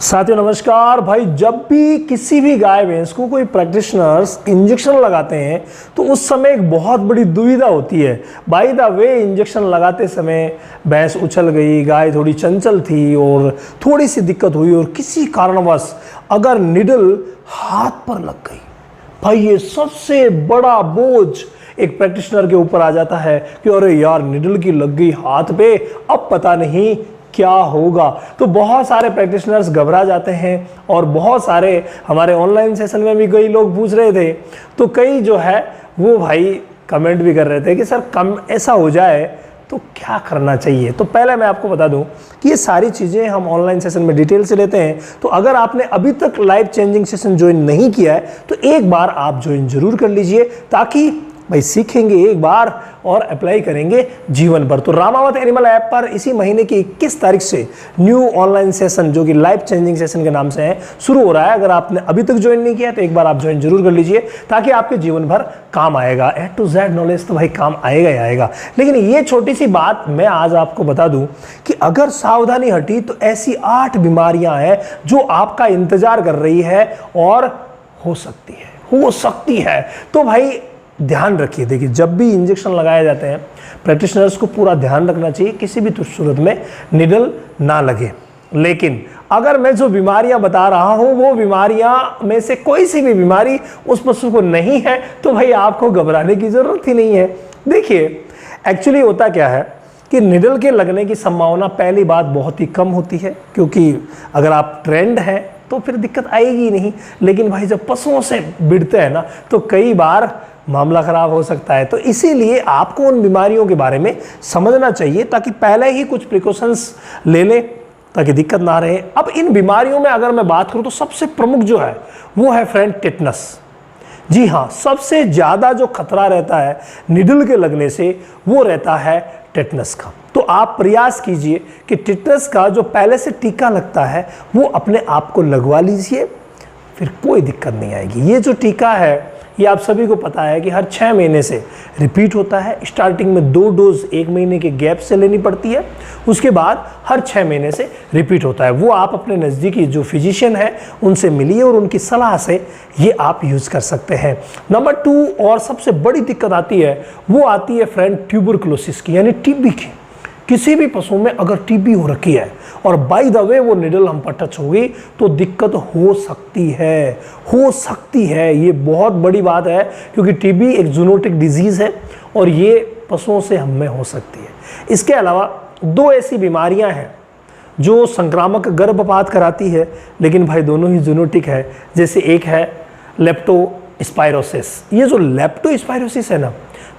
साथियों नमस्कार भाई। जब भी किसी भी गाय भैंस को कोई प्रैक्टिशनर्स इंजेक्शन लगाते हैं तो उस समय एक बहुत बड़ी दुविधा होती है। बाय द वे इंजेक्शन लगाते समय भैंस उछल गई, गाय थोड़ी चंचल थी और थोड़ी सी दिक्कत हुई और किसी कारणवश अगर निडल हाथ पर लग गई, भाई ये सबसे बड़ा बोझ एक प्रैक्टिशनर के ऊपर आ जाता है कि अरे यार निडल की लग गई हाथ पे, अब पता नहीं क्या होगा। तो बहुत सारे प्रैक्टिशनर्स घबरा जाते हैं और बहुत सारे हमारे ऑनलाइन सेशन में भी कई लोग पूछ रहे थे, तो कई जो है वो भाई कमेंट भी कर रहे थे कि सर कम ऐसा हो जाए तो क्या करना चाहिए। तो पहले मैं आपको बता दूं कि ये सारी चीज़ें हम ऑनलाइन सेशन में डिटेल से लेते हैं। तो अगर आपने अभी तक लाइफ चेंजिंग सेशन ज्वाइन नहीं किया है तो एक बार आप ज्वाइन जरूर कर लीजिए, ताकि भाई सीखेंगे एक बार और अप्लाई करेंगे जीवन भर। तो रामावत एनिमल ऐप पर इसी महीने की 21 तारीख से न्यू ऑनलाइन सेशन जो कि लाइफ चेंजिंग सेशन के नाम से है शुरू हो रहा है। अगर आपने अभी तक ज्वाइन नहीं किया तो एक बार आप ज्वाइन जरूर कर लीजिए, ताकि आपके जीवन भर काम आएगा। ए टू जेड नॉलेज तो भाई काम आएगा ही आएगा। लेकिन ये छोटी सी बात मैं आज आपको बता दूं कि अगर सावधानी हटी तो ऐसी 8 बीमारियां हैं जो आपका इंतजार कर रही है और हो सकती है। तो भाई ध्यान रखिए। देखिए, जब भी इंजेक्शन लगाए जाते हैं प्रैक्टिशनर्स को पूरा ध्यान रखना चाहिए किसी भी सूरत में निडल ना लगे। लेकिन अगर मैं जो बीमारियां बता रहा हूं वो बीमारियां में से कोई सी भी बीमारी उस पशु को नहीं है तो भाई आपको घबराने की जरूरत ही नहीं है। देखिए, एक्चुअली होता क्या है कि निडल के लगने की संभावना पहली बात बहुत ही कम होती है, क्योंकि अगर आप ट्रेंड हैं तो फिर दिक्कत आएगी नहीं। लेकिन भाई जब पशुओं से भिड़ते हैं ना तो कई बार मामला खराब हो सकता है। तो इसीलिए आपको उन बीमारियों के बारे में समझना चाहिए, ताकि पहले ही कुछ प्रिकॉशंस ले लें ताकि दिक्कत ना रहे। अब इन बीमारियों में अगर मैं बात करूं तो सबसे प्रमुख जो है वो है फ्रेंड टेटनस। जी हाँ, सबसे ज़्यादा जो खतरा रहता है निडल के लगने से वो रहता है टेटनस का। तो आप प्रयास कीजिए कि टेटनस का जो पहले से टीका लगता है वो अपने आप को लगवा लीजिए, फिर कोई दिक्कत नहीं आएगी। ये जो टीका है ये आप सभी को पता है कि हर 6 महीने से रिपीट होता है। स्टार्टिंग में 2 डोज 1 महीने के गैप से लेनी पड़ती है, उसके बाद हर 6 महीने से रिपीट होता है। वो आप अपने नज़दीकी जो फिजिशियन है उनसे मिलिए और उनकी सलाह से ये आप यूज़ कर सकते हैं। नंबर 2 और सबसे बड़ी दिक्कत आती है वो आती है फ्रेंड ट्यूबरकुलोसिस की, यानी टीबी की। किसी भी पशु में अगर टीबी हो रखी है और बाय द वे वो निडल हम पर टच होगी तो दिक्कत हो सकती है। ये बहुत बड़ी बात है, क्योंकि टीबी एक जूनोटिक डिजीज़ है और ये पशुओं से हम में हो सकती है। इसके अलावा 2 ऐसी बीमारियां हैं जो संक्रामक गर्भपात कराती है, लेकिन भाई दोनों ही जूनोटिक है। जैसे एक है लेप्टोस्पायरोसिस। ये जो लेप्टोस्पायरोसिस है ना,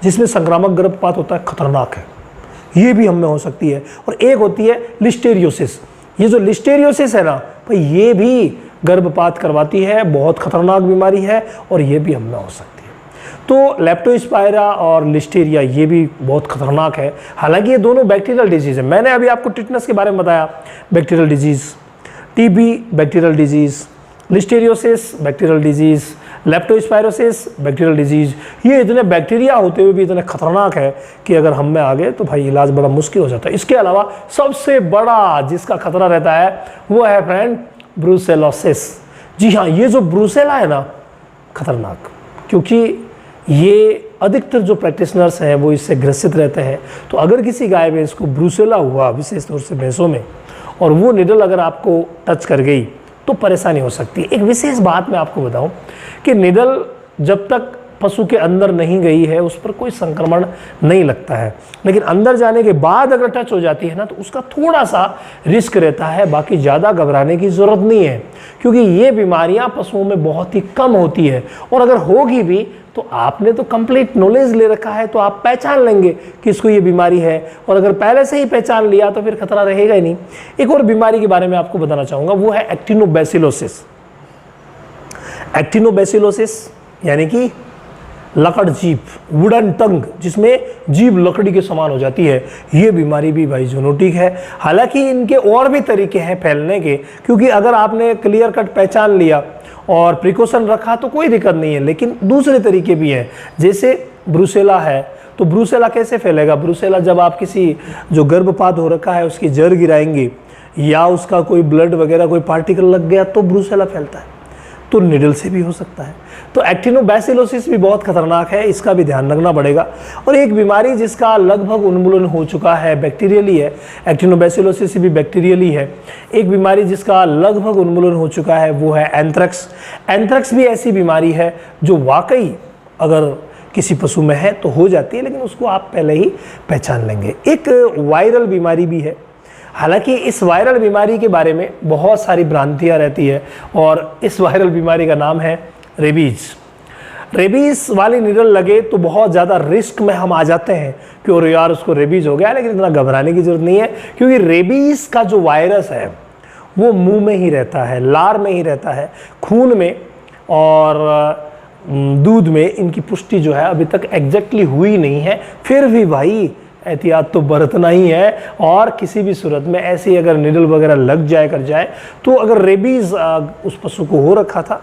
जिसमें संक्रामक गर्भपात होता है, खतरनाक है, ये भी हमें हो सकती है। और एक होती है लिस्टेरियोसिस। ये जो लिस्टेरियोसिस है ना भाई, ये भी गर्भपात करवाती है, बहुत खतरनाक बीमारी है और ये भी हमें हो सकती है। तो लेप्टोस्पायरा और लिस्टेरिया ये भी बहुत खतरनाक है। हालांकि ये दोनों बैक्टीरियल डिजीज़ है। मैंने अभी आपको टिटनस के बारे में बताया, bacterial disease, TB bacterial disease, listeriosis bacterial disease, leptospirosis bacterial disease. ये इतने बैक्टीरिया होते हुए भी इतने खतरनाक है कि अगर हम में आ गए तो भाई इलाज बड़ा मुश्किल हो जाता है। इसके अलावा सबसे बड़ा जिसका खतरा रहता है वो है फ्रेंड ब्रूसेलोसिस। जी हाँ, ये जो ब्रूसेला है ना, खतरनाक, क्योंकि ये अधिकतर जो प्रैक्टिशनर्स हैं वो इससे ग्रसित रहते हैं। तो अगर किसी गाय में इसको ब्रूसेला हुआ, विशेष तौर से भैंसों में, और वो निडल अगर आपको टच कर गई तो परेशानी हो सकती है। एक विशेष बात मैं आपको बताऊं कि निडल जब तक पशु के अंदर नहीं गई है उस पर कोई संक्रमण नहीं लगता है, लेकिन अंदर जाने के बाद अगर टच हो जाती है ना तो उसका थोड़ा सा रिस्क रहता है। बाकी ज़्यादा घबराने की ज़रूरत नहीं है, क्योंकि ये बीमारियां पशुओं में बहुत ही कम होती है। और अगर होगी भी तो आपने तो कंप्लीट नॉलेज ले रखा है, तो आप पहचान लेंगे कि इसको ये बीमारी है। और अगर पहले से ही पहचान लिया तो फिर खतरा रहेगा ही नहीं। एक और बीमारी के बारे में आपको बताना चाहूँगा, वो है एक्टिनोबैसिलोसिस। एक्टिनोबैसिलोसिस यानी कि लकड़ जीभ, वुडन टंग, जिसमें जीभ लकड़ी के समान हो जाती है। ये बीमारी भी भाई जूनोटिक है। हालांकि इनके और भी तरीके हैं फैलने के, क्योंकि अगर आपने क्लियर कट पहचान लिया और प्रिकॉशन रखा तो कोई दिक्कत नहीं है, लेकिन दूसरे तरीके भी हैं। जैसे ब्रूसेला है, तो ब्रूसेला कैसे फैलेगा? ब्रूसेला जब आप किसी जो गर्भपात हो रखा है उसकी जड़ गिराएंगे या उसका कोई ब्लड वगैरह कोई पार्टिकल लग गया तो ब्रूसेला फैलता है, तो निडल से भी हो सकता है। तो एक्टिनोबैसिलोसिस भी बहुत खतरनाक है, इसका भी ध्यान रखना पड़ेगा। और एक बीमारी जिसका लगभग उन्मूलन हो चुका है, बैक्टीरियली है, एक्टिनोबैसिलोसिस भी बैक्टीरियली है। एक बीमारी जिसका लगभग उन्मूलन हो चुका है वो है एंथ्रेक्स। एंथ्रेक्स भी ऐसी बीमारी है जो वाकई अगर किसी पशु में है तो हो जाती है, लेकिन उसको आप पहले ही पहचान लेंगे। एक वायरल बीमारी भी है, हालांकि इस वायरल बीमारी के बारे में बहुत सारी भ्रांतियां रहती है, और इस वायरल बीमारी का नाम है रेबीज। रेबीज वाली निडल लगे तो बहुत ज़्यादा रिस्क में हम आ जाते हैं कि और यार उसको रेबीज हो गया, लेकिन इतना घबराने की जरूरत नहीं है, क्योंकि रेबीज का जो वायरस है वो मुंह में ही रहता है, लार में ही रहता है, खून में और दूध में इनकी पुष्टि जो है अभी तक एग्जैक्टली हुई नहीं है। फिर भी भाई एहतियात तो बरतना ही है, और किसी भी सूरत में ऐसी अगर निडल वगैरह लग जाए कर जाए तो अगर रेबीज़ उस पशु को हो रखा था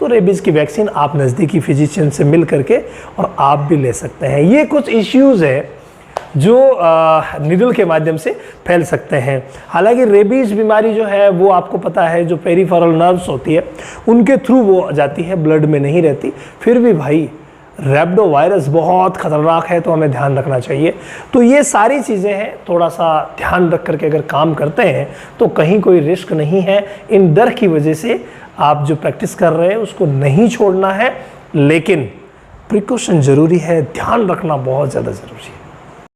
तो रेबीज़ की वैक्सीन आप नज़दीकी फिजिशियन से मिल करके और आप भी ले सकते हैं। ये कुछ इश्यूज़ है जो निडल के माध्यम से फैल सकते हैं। हालांकि रेबीज़ बीमारी जो है वो आपको पता है जो पेरिफेरल नर्व्स होती है उनके थ्रू वो जाती है, ब्लड में नहीं रहती। फिर भी भाई रैबिडो वायरस बहुत ख़तरनाक है, तो हमें ध्यान रखना चाहिए। तो ये सारी चीज़ें हैं, थोड़ा सा ध्यान रख करके अगर काम करते हैं तो कहीं कोई रिस्क नहीं है। इन डर की वजह से आप जो प्रैक्टिस कर रहे हैं उसको नहीं छोड़ना है, लेकिन प्रिकॉशन ज़रूरी है, ध्यान रखना बहुत ज़्यादा ज़रूरी है।